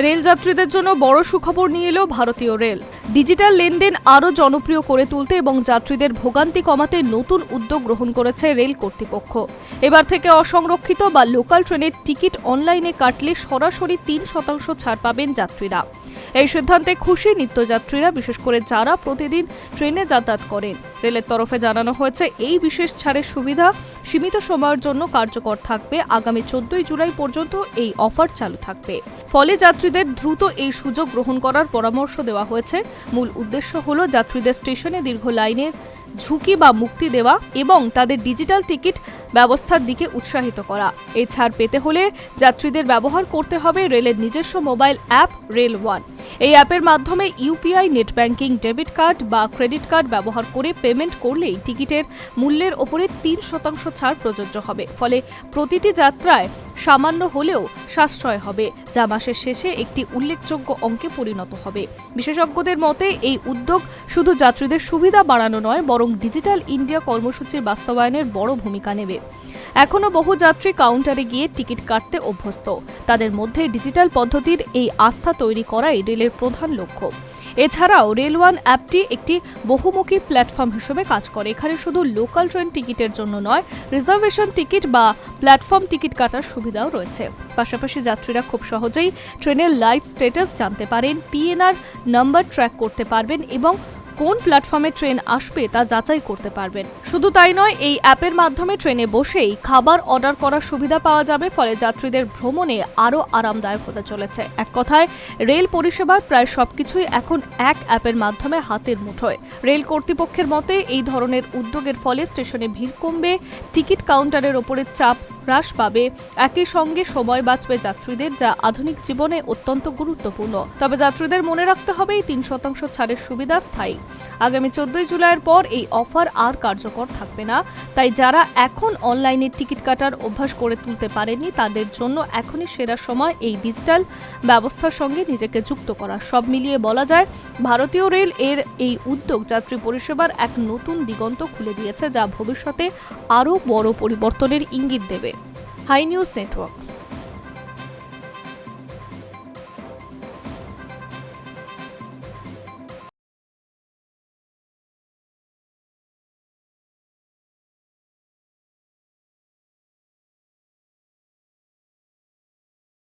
Rail যাত্রীদের জন্য বড় সুখবর নিয়ে এলো ভারতীয় রেল। ডিজিটাল লেনদেন আরও জনপ্রিয় করে তুলতে এবং যাত্রীদের ভোগান্তি কমাতে নতুন উদ্যোগ গ্রহণ করেছে রেল কর্তৃপক্ষ। এবার থেকে অসংরক্ষিত বা লোকাল ট্রেনের টিকিট অনলাইনে কাটলে সরাসরি ৩% ছাড় পাবেন যাত্রীরা। এই সিদ্ধান্তে খুশি নিত্যযাত্রীরা, বিশেষ করে যারা প্রতিদিন ট্রেনে যাতায়াত করেন। রেলের তরফে জানানো হয়েছে, এই বিশেষ ছাড়ের সুবিধা সীমিত সময়ের জন্য কার্যকর থাকবে। আগামী 14 জুলাই পর্যন্ত এই অফার চালু থাকবে। ফলে যাত্রীদের দ্রুত এই সুযোগ গ্রহণ করার পরামর্শ দেওয়া হয়েছে। মূল উদ্দেশ্য হল যাত্রীদের স্টেশনে দীর্ঘ লাইনের ঝুঁকি বা মুক্তি দেওয়া এবং তাদের ডিজিটাল টিকিট ব্যবস্থার দিকে উৎসাহিত করা। এই ছাড় পেতে হলে যাত্রীদের ব্যবহার করতে হবে রেলের নিজস্ব মোবাইল অ্যাপ রেল ওয়ান। এই অ্যাপের মাধ্যমে UPI, net banking, debit card বা ক্রেডিট কার্ড ব্যবহার করে পেমেন্ট করলেই টিকিটের মূল্যের ওপরে 3% ছাড় প্রযোজ্য হবে। ফলে প্রতিটি যাত্রায় সামান্য হলেও সাশ্রয় হবে, যা মাসের শেষে একটি উল্লেখযোগ্য অঙ্কে পরিণত হবে। বিশেষজ্ঞদের মতে এই উদ্যোগ শুধু যাত্রীদের সুবিধা বাড়ানো নয়, বরং ডিজিটাল ইন্ডিয়া কর্মসূচির বাস্তবায়নের বড় ভূমিকা নেবে। এখনও বহু যাত্রী কাউন্টারে গিয়ে টিকিট কাটতে অভ্যস্ত। তাদের মধ্যে ডিজিটাল পদ্ধতির এই আস্থা তৈরি করাই রেলের প্রধান লক্ষ্য। এছাড়াও রেল ওয়ান অ্যাপটি একটি বহুমুখী প্ল্যাটফর্ম হিসেবে কাজ করে। এখানে শুধু লোকাল ট্রেন টিকিটের জন্য নয়, রিজার্ভেশন টিকিট বা প্ল্যাটফর্ম টিকিট কাটার সুবিধাও রয়েছে। পাশাপাশি যাত্রীরা খুব সহজেই ট্রেনের লাইভ স্ট্যাটাস জানতে পারেন, পিএনআর নাম্বার ট্র্যাক করতে পারবেন এবং কোন প্ল্যাটফর্মে ট্রেন আসবে তা যাচাই করতে পারবেন। শুধু তাই নয়, এই অ্যাপের মাধ্যমে ট্রেনে বসেই খাবার অর্ডার করার সুবিধা পাওয়া যাবে। ফলে যাত্রীদের ভ্রমণে আরও আরামদায়ক হতে চলেছে। এক কথায়, রেল পরিষেবার প্রায় সবকিছুই এখন এক অ্যাপের মাধ্যমে হাতের মুঠোয়। রেল কর্তৃপক্ষের মতে এই ধরনের উদ্যোগের ফলে স্টেশনে ভিড় কমবে, টিকিট কাউন্টারের ওপরে চাপ হ্রাস পাবে, একই সঙ্গে সময় বাঁচবে যাত্রীদের, যা আধুনিক জীবনে অত্যন্ত গুরুত্বপূর্ণ। তবে যাত্রীদের মনে রাখতে হবে, এই 3% ছাড়ের সুবিধা স্থায়ী। আগামী 14 জুলাইয়ের পর এই অফার আর কার্যকর থাকবে না। তাই যারা এখন অনলাইনে টিকিট কাটার অভ্যাস করে তুলতে পারেননি, তাদের জন্য এখনই সেরা সময় এই ডিজিটাল ব্যবস্থার সঙ্গে নিজেকে যুক্ত করা। সব মিলিয়ে বলা যায়, ভারতীয় রেল এর এই উদ্যোগ যাত্রী পরিষেবার এক নতুন দিগন্ত খুলে দিয়েছে, যা ভবিষ্যতে আরও বড় পরিবর্তনের ইঙ্গিত দেবে। Hi news network.